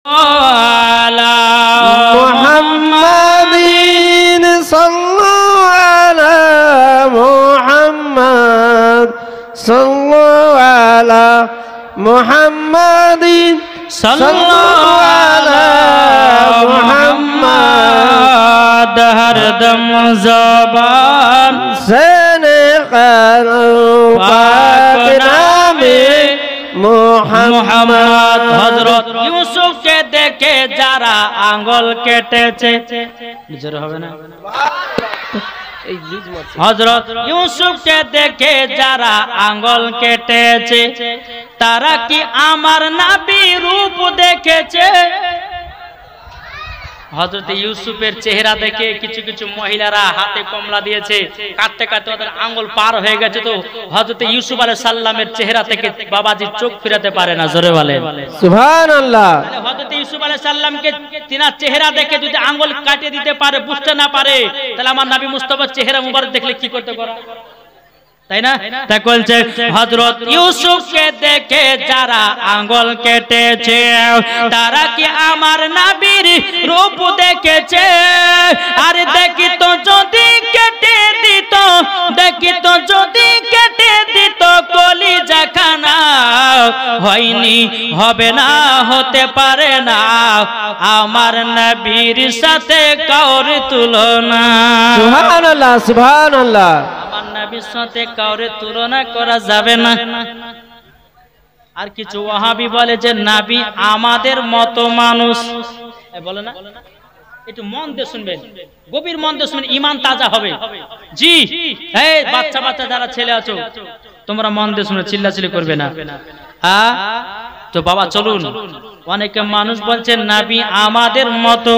আলা মুহাম্মাদিন সাল্লাল্লাহু আলা মুহাম্মাদ সাল্লাল্লাহু আলা মুহাম্মাদিন সাল্লাল্লাহু আলা মুহাম্মাদ হরদম ज़बान से निकलो पाक नामे मुहम्मद। हजरत यूसुफ के देखे যারা আঙ্গুল কেটেছে, নিজের হবে না। হযরত ইউসুফকে দেখে যারা আঙ্গুল কেটেছে তারা কি আমার নবী রূপ দেখেছে? হযরত ইউসুফের চেহারা দেখে কিছু কিছু মহিলারা হাতে কমলা দিয়েছে, কাটতে কাটতে ওদের আঙ্গুল পার হয়ে গেছে। তো হযরত ইউসুফ আলাইহিস সালামের চেহারা থেকে বাবাজি চোখ ফিরাতে পারে না। জোরে বলেন সুবহানাল্লাহ। তাহলে হযরত ইউসুফ আলাইহিস সালামকে তিনার চেহারা দেখে যদি আঙ্গুল কাটিয়ে দিতে পারে, বুঝতে না পারে, তাহলে আমার নবী মুস্তাফার চেহারা মুবারক দেখলে কি করতে পারে, তাই না? তাই বলছে হযরত ইউসুফকে দেখে যারা আঙ্গুল কেটেছে তারা কি আমার নবীর রূপ দেখেছে? আর দেখি তো যদি কেটে দিত, দেখি তো যদি কেটে দিত কলিজা খানা, হয়নি, হবে না, হতে পারে না আমার নবীর সাথে কাউর তুলনা। সুবহানাল্লাহ সুবহানাল্লাহ। আমার নবীর সাথে কাউর তুলনা করা যাবে না। আর কিছু ওয়াহাবি বলে যে নবী আমাদের মতো মানুষ, বলে না? একটু মন দিয়ে শুনবেন, গভীর মন দিয়ে শুনবেন, ঈমান তাজা হবে। জি, এই বাচ্চা বাচ্চা যারা ছেলে আছো তোমরা মন দিয়ে শুনে চিল্লাচিল্লি করবে না। হ্যাঁ তো বাবা চলুন, অনেকে মানুষ বলছেন নবী আমাদের মতো।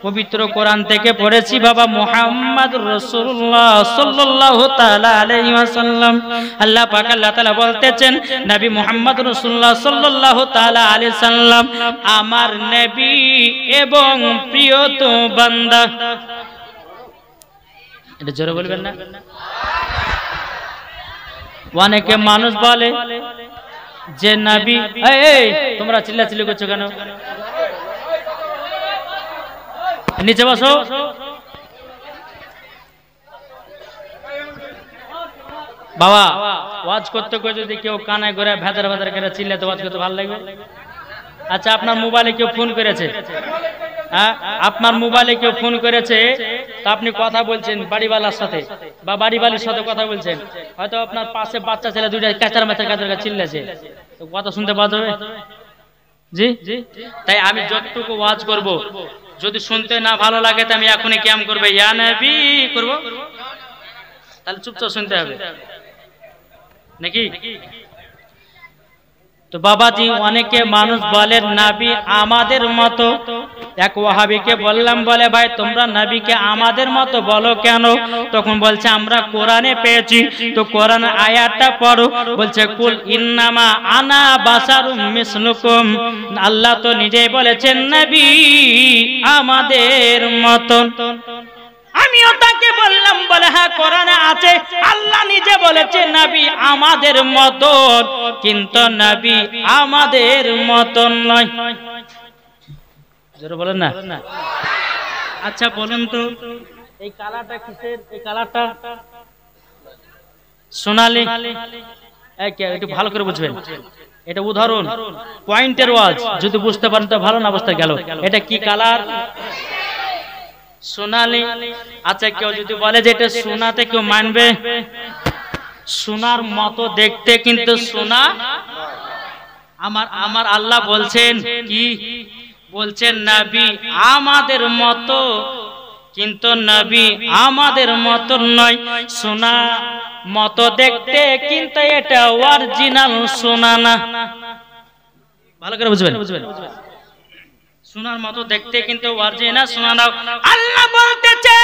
পবিত্র কোরআন থেকে পড়েছি বাবা মুহাম্মদ রাসূলুল্লাহ সাল্লাল্লাহু তাআলা আলাইহি ওয়াসাল্লাম, আল্লাহ পাক আল্লাহ তাআলা বলতেছেন নবী মুহাম্মদ রাসূলুল্লাহ সাল্লাল্লাহু তাআলা আলাইহি সাল্লাম আমার নবী এবং প্রিয়তম বান্দা। এটা জোরে বলবেন না? অনেকে মানুষ বলে যে নবী, এই তোমরা চিল্লাচিল্লি করছো কেন? নিচে বসো। বাবা ওয়াজ করতে করতে যদি কেউ কানে ঘুরে ভেতর ভেতর করে চিল্লাতে ওয়াজ করতে ভালো লাগবে? আচ্ছা আপনার মোবাইলে কেউ ফোন করেছে, হ্যাঁ আপনার মোবাইলে কেউ ফোন করেছে, তা আপনি কথা বলছেন বাড়িওয়ালার সাথে বা বাড়িওয়ালির সাথে কথা বলছেন, হয়তো আপনার পাশে বাচ্চা ছেলে দুইটা কাচার মাচার কাচার চিল্লাছে, তো কথা শুনতে পাওয়া যাবে? জি, তাই আমি যতটুকু ওয়াজ করব যদি শুনতে না ভালো লাগে তো আমি এখনই ক্যাম করবে ইয়া নবী করব, তাহলে চুপচাপ শুনতে হবে নাকি? তো বাবাজি অনেকে মানুষ বলেন নবী আমাদের মতো। এক ওয়াহাবিকে বললাম, বলে ভাই তোমরা নবীকে আমাদের মতো বলো কেন? তখন বলছে আমরা কোরআনে পেয়েছি, তো কোরআন আয়াতটা পড়ো। বলছে কুল ইন্নামা আনা বাশারুম মিসলুকুম, আল্লাহ তো নিজেই বলেছেন নবী আমাদের মতন। আমিও তাকে বললাম, বলে হ্যাঁ কোরআনে আছে, আল্লাহ নিজে বলেছে নবী আমাদের মতন, কিন্তু নবী আমাদের মতন নয়। জোরে বলেন না। আচ্ছা বলুন তো এই কালারটা কিসের? এই কালারটা সোনালী। একটু ভালো করে বুঝবেন, এটা উদাহরণ পয়েন্টের ওয়াজ, যদি বুঝতে পারেন তো ভালো, না বুঝতে গেল। এটা কি কালার? সোনালী। আচ্ছা কেউ যদি বলে যে এটা সোনাতে, কেউ মানবে? সোনার মতো দেখতে কিন্তু সোনা। আমার আল্লাহ বলছেন কি? বলছেন নবী আমাদের মতো, কিন্তু নবী আমাদের মতো নয়। সোনা মতো দেখতে কিন্তু এটা অরিজিনাল সোনা না। ভালো করে বুঝবেন, সোনার মতো দেখতে কিন্তু অরিজিনাল সোনা না। আল্লাহ বলতেছে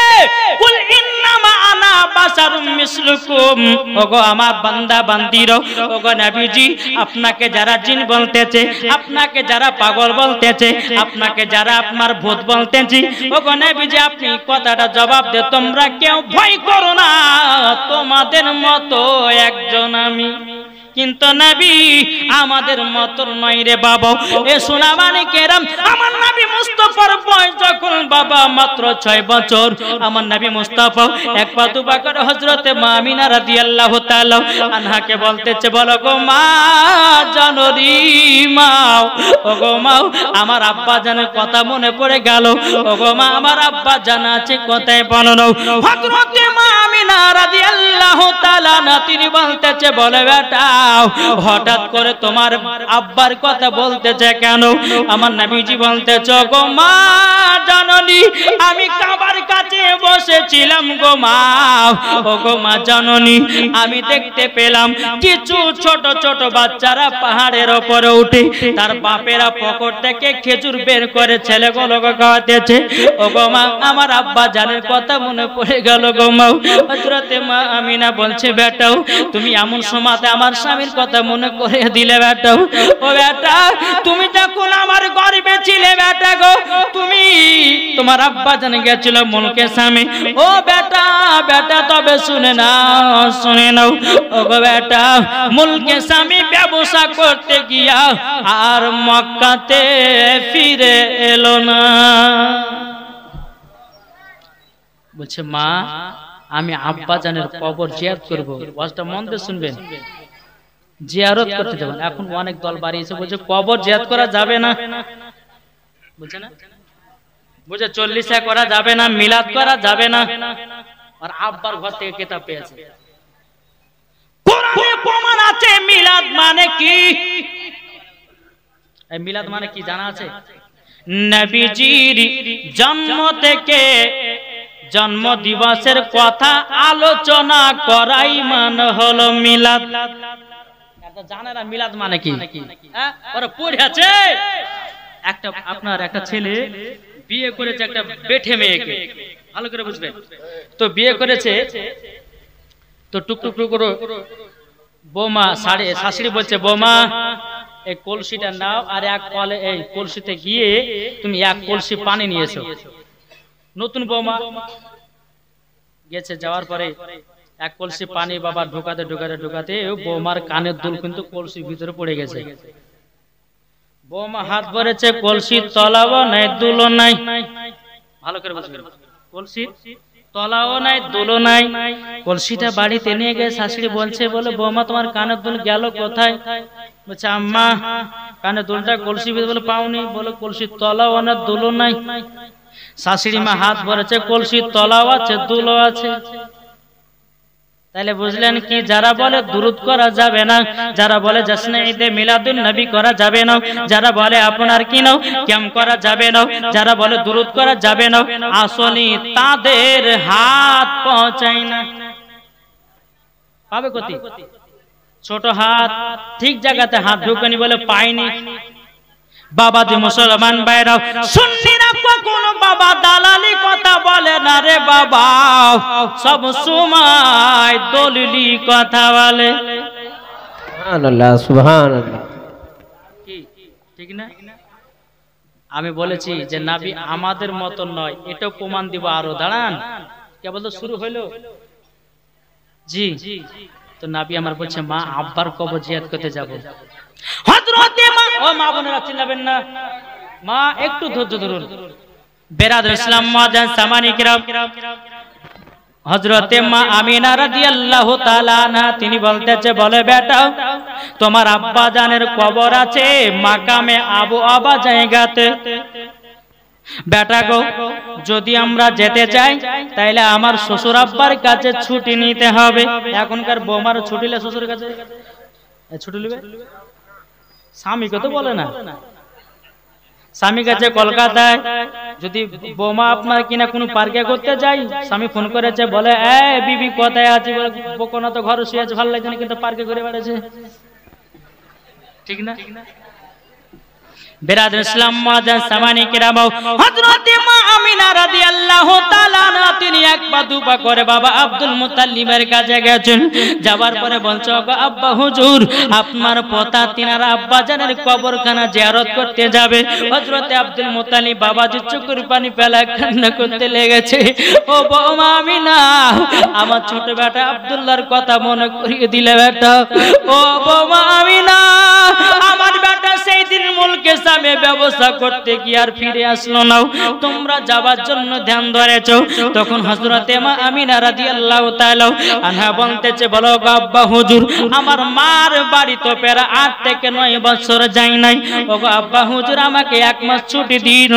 কুল ইন্নামা আনা বাশারুম মিসলুকুম, ওগো আমার বান্দা বান্দিরো, ওগো নবীজি আপনাকে যারা জিন বলতেছে, আপনাকে যারা পাগল বলতেছে, আপনাকে যারা আপনার ভূত বলতেছে, ওগো নবীজি আপনি কথাটা জবাব দে, তোমরা কেউ ভয় করো না, তোমাদের মতো একজন আমি, কিন্তু নবী আমাদের মত নয় রে বাবা। এ সোনা মানে কেরাম বাবা মাত্র 6 বছর। আমার নবী মুস্তাফা এক পা দুপা করে হযরতে মা আমিনা রাদিয়াল্লাহু তাআলা আনহাকে বলতেছে, বলো গো মা জানরি মা, ও গো মা আমার আব্বা জানের কথা মনে পড়ে গেল, ও গো মা আমার আব্বা জান আছে কোথায় বলো না। হযরতে মা আমিনা রাদিয়াল্লাহু তাআলা না তিনি বলতেছে, বলে বেটা হঠাৎ করে তোমার আব্বার কথা বলতেছে কেন? আমার নবীজি বলতেছে, গো মা জাননি আমি কাবার কাছে বসেছিলাম গো মা, ও গো মা জাননি আমি দেখতে পেলাম কিছু ছোট ছোট বাচ্চারা পাহাড়ের উপরে উঠে তার বাপেরা পকেট থেকে খেজুর বের করে ছেলেগুলোকে খাওয়াতেছে। ও গো মা আমার আব্বা জানের কথা মনে পড়ে গেল গো মা। হযরতে মা আমিনা বলছে, বেটাও তুমি এমন সময়তে আমার স্বামীর কথা মনে করে দিলে বেটাও। ও বেটা তুমি যখন আমার গর্ভে ছিলে বেটা গো, তুমি তোমার আব্বা জানে গেছিল মুলকে স্বামী। ও বেটা বেটা তবে শুনে নাও শুনে নাও, ও গো বেটা মুলকে স্বামী ব্যবসা করতে গিয়া আর মক্কাতে ফিরে এলো না। বলছে মা আমি আব্বা জানের কবর জিয়ারত করব। ওয়াজটা মন দিয়ে শুনবেন, জিয়ারত করতে যাবেন। এখন অনেক দল বাড়িয়েছে বলছে কবর জিয়ারত করা যাবে না, বুঝছে না, বুঝে 40 করা যাবে না, মিলাদ করা যাবে না। আর আব্বার ঘর থেকে কিতাব পেয়েছে, কোরআনে প্রমাণ আছে মিলাদ মানে কি। এই মিলাদ মানে কি জানা আছে? নবীজির জন্ম থেকে জন্ম দিবসের কথা আলোচনা করাই মানে হলো মিলাদ। জানে না মিলাদ মানে কি? ওরা পড়ে আছে। একটা আপনার একটা ছেলে বিয়ে করেছে একটা বেঠে মেয়েকে, ভালো করে বুঝবেন তো, বিয়ে করেছে তো টুকটুক করে বৌমা শাশুড়ি বলছে, বৌমা এই কলসিটা নাও আর এক কলে এই কলসিতে গিয়ে তুমি এক কলসি পানি নিয়ে এসো। নতুন বৌমা গেছে, যাওয়ার পরে এক কলসি পানি বাবা ঢোকাতে ঢোকাতে ঢোকাতে বৌমার কানের দুল কিন্তু কলসির ভিতরে পড়ে গেছে। বৌমা হাত ভরেছে, কলসির তলাও নাই দুলও নাই, ভালো করে বুঝবেন, কলসির তলাও নাই দুলও নাই। কলসিটা বাড়িতে নিয়ে গিয়ে শাশুড়ি বলছে, বলে বৌমা তোমার কানের দুল গেল কোথায়? বলছে আম্মা কানের দুলটা কলসির ভিতরে। বলে পাওনি? বলে কলসির তলাও না দুলও নাই। শাশুড়ি মা হাত ভরেছে, কলসির তলাও আছে দুলও আছে। তাহলে বুঝলেন কি, যারা বলে দুরূদ করা যাবে না, যারা বলে জশ্নে ঈদে মিলাদুন নবী করা যাবে না, যারা বলে আপনার কি নাও ক্যাম্প করা যাবে না, যারা বলে দুরূদ করা যাবে না, আসলে তাদের হাত পৌঁছায় না। পাবে কোথায়? ছোট হাত ঠিক জায়গাতে হাত ঢুকেনি বলে পাইনি। বাবা যে মুসলমান ভাইরা সুন্নিরা কখনো বাবা দালালি কথা বলে না রে বাবা, সব সময় দলিলি কথা বলে। সুবহানাল্লাহ সুবহানাল্লাহ, ঠিক না? আমি বলেছি যে নবী আমাদের মতন নয়, এটাও প্রমাণ দিব আরো। দাঁড়ান, কেবল তো শুরু হইলো। জি তো নবী আমার বলছে মা আব্বার কবর জিয়ারত করতে যাব। হযরতে মা, ও মা বোনেরা চিল্লাবেন না, মা একটু ধৈর্য ধরুন। বেরাদর ইসলাম মুআজ্জান সামানি কিরাম, হযরতে মা আমিনা রাদিয়াল্লাহু তাআলা আনহা তিনি বলতেছে, বলে বেটা তোমার আব্বা জানের কবর আছে মাকামে আবু আবা জায়গাতে। বেটা গো যদি আমরা যেতে চাই তাইলে আমার শ্বশুর আব্বার কাছে ছুটি নিতে হবে। এখনকার বৌমার ছুটিলে শ্বশুর কাছে ছুটি নেবে, স্বামীকে তো বলে না। স্বামী কাছে কলকাতায় যদি বৌমা আপনার কিনা কোনো পার্কে করতে যাই, স্বামী ফোন করেছে, বলে এ বিবি কোথায় আছে? বকনা তো ঘরে শুয়ে আছে, ভালো লাগছে না, কিন্তু পার্কে ঘুরে বেড়াচ্ছে, ঠিক না? বেরাদর ইসলাম মুআজ্জান সামানি কিরাম, হযরতে মা আমিনা রাদিয়াল্লাহু তাআলা আনহা তিনি এক পা দুপা করে বাবা আব্দুল মুত্তালিবের কাছে গেছেন। যাবার পরে বলছে, ওগো আব্বা হুজুর আপনার পোতা তিনারা আব্বা জানের কবরখানা জিয়ারত করতে যাবে। হযরতে আব্দুল মুত্তালিব বাবাজি চোখের পানি ফেলা কান্না করতে লেগেছে। ও বৌমা আমিনা আমার ছোট বেটা আব্দুল্লাহর কথা মনে করিয়ে দিলে বেটা। ও বৌমা আমিনা আমার বেটা সেই দিন মুলকে সামে ব্যবস্থা করতে গিয়ে আর ফিরে আসলো না। তোমরা যাবার জন্য ধ্যান ধরেছো। তখন হযরতে মা আমিনা রাদিয়াল্লাহু তাআলা আনহা বলতেছে, বলো আব্বা হুজুর, আমার মার বাড়ি তো প্রায় 8 থেকে 9 বছর যাই নাই। ওগো আব্বা হুজুর, আমাকে 1 মাস ছুটি দিন।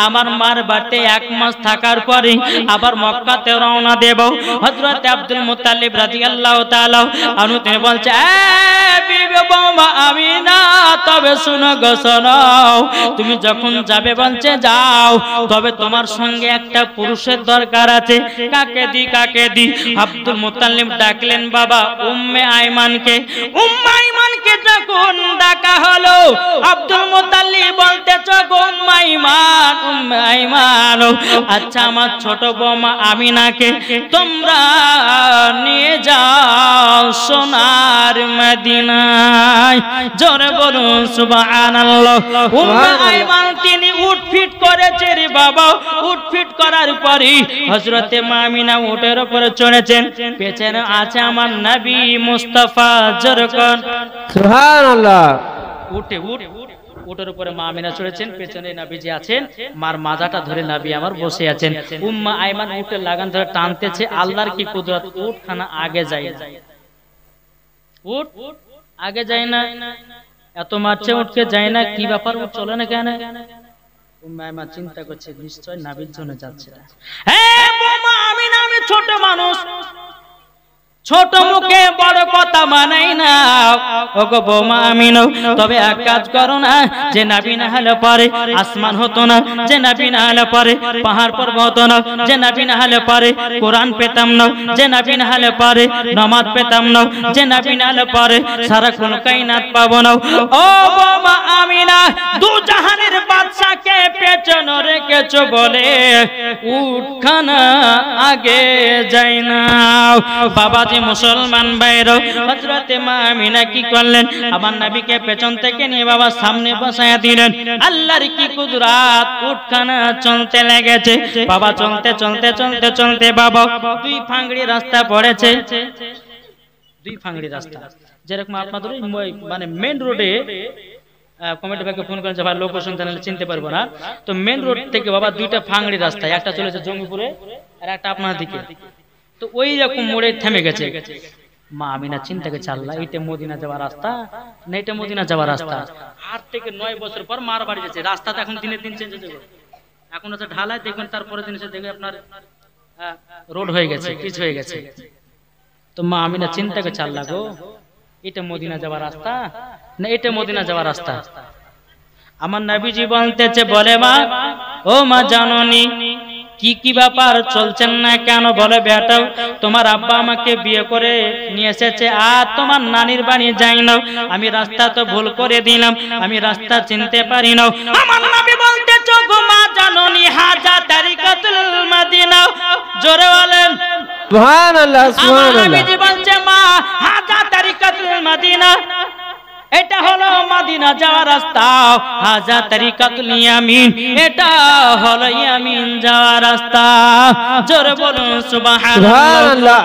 আমার মার বাড়িতে 1 মাস থাকার পরে আবার মক্কাতে রওনা দেব। হযরত আব্দুল মুত্তালিব রাদিয়াল্লাহু তাআলা আনহু তিনি বলছে, বিবি বৌমা আমিনা, তবে শুনো গো শোনো, তুমি যখন যাবে বলছে যাও, তবে তোমার সঙ্গে একটা পুরুষের দরকার আছে। কাকে দি কাকে দি? আব্দুল মুত্তালিব ডাকলেন বাবা উম্মে আইমানকে। উম্মে আইমানকে যখন ডাকা হলো, আব্দুল মুত্তালিব বলতেছে, গো উম্মে আইমান, উম্মে আইমান, আচ্ছা আমার ছোট বৌমা আমিনাকে তোমরা নিয়ে যাও সোনার মদিনায়। জোরে বলুন সুবহানাল্লাহ। উম্মে আইমান তিনি উঠফিট করেছে রে বাবা। উঠফিট করার পরে হযরতে মা আমিনা উটের উপরে চড়েছেন। পেছনে আছে আমার নবী মুস্তাফা। জোরে কোন সুবহানাল্লাহ। উটের উপরে মা আমিনা চড়েছেন, পেছনে নবীজি আছেন, মার মাজাটা ধরে নবী আমার বসে আছেন। উম্মে আইমান উটের লাগান ধরে টানতেছে। আল্লাহর কি কুদরত, উটখানা আগে যায় না। উট আগে যায় না, এত মারছে উঠকে যায় না, কি ব্যাপার, উট চলে না কেন? উম্মে আইমান চিন্তা করছে নিশ্চয় নবীর জন্য যাচ্ছে। হ্যাঁ বৌমা আমিনা, আমি ছোট মানুষ, ছোট মুখে বড় কথা মানাই না। ওগো বৌমা আমিনা, তবে এক কাজ করো না, যে নবী না হলে পরে আসমান হতো না, যে নবী না হলে পরে পাহাড় পর্বত হতো না, যে নবী না হলে পরে কোরআন পেতাম না, যে নবী না হলে পরে নামাজ পেতাম না, যে নবী না হলে পরে সারা কুল কায়নাত পাবো না। ও বৌমা আমিনা, দু জাহানের বাদশাকে পেছনে রেখেছো বলে উটখানা আগে যায় না। বাবা মুসলমান ভাইরা, হযরতে মা আমিনা কি করলেন, আমার নবীকে পেছন থেকে নিয়ে বাবা সামনে বসায়া দিলেন। আল্লাহর কি কুদরত, উটখানা চলতে লেগেছে বাবা। চলতে চলতে চলতে চলতে বাবা 2 ফাংড়ি রাস্তা পড়েছে। 2 ফাংড়ি রাস্তা, যেরকম আপনাদের মানে মেন রোডে কমিটি ভাইকে ফোন করেন যে ভাই লোকেশন জানালে চিনতে পারবো না, তো মেন রোড থেকে বাবা 2টা ফাংড়ি রাস্তা, একটা চলেছে জঙ্গিপুরে আর একটা আপনার দিকে। তো ওই রকম মোড়ে থেমে গেছে। মা আমিনা চিন্তা করে চাল্লা, এইটা মদিনা যাওয়ার রাস্তা না, এটা মদিনা যাওয়ার রাস্তা। 8 থেকে 9 বছর পর মার বাড়ি যাচ্ছে। রাস্তা তো এখন দিনের দিন চেঞ্জ হয়ে যাবে। এখন হচ্ছে ঢালাই, দেখবেন তারপরে দিন এসে দেখবে আপনার রোড হয়ে গেছে, পিচ হয়ে গেছে। তো মা আমিনা চিন্তা করে চাল্লা, গো এটা মদিনা যাওয়ার রাস্তা না, এটা মদিনা যাওয়ার রাস্তা। আমার নবীজি বলতেছে, বলে মা, ও মা জাননি কি কি ব্যাপার, চলছেন না কেন? বলে বেটা, তোমার আব্বা আমাকে বিয়ে করে নিয়ে এসেছে, আর তোমার নানির বাড়ি যাই না, আমি রাস্তা তো ভুল করে দিলাম, আমি রাস্তা চিনতে পারি না। আমার নবী বলতেছে, গো মা জাননি হাজা তারিকাতুল মদিনা। জোরে বলেন সুবহানাল্লাহ। আমার নবীজি বলছে, মা হাজা তারিকাতুল মদিনা, এটা হলো মদিনা যাওয়ার রাস্তা। হাজা তারিকাতুল ইয়ামিন, এটা হলো ইয়ামিন যাওয়ার রাস্তা। জোরে বলুন সুবহানাল্লাহ।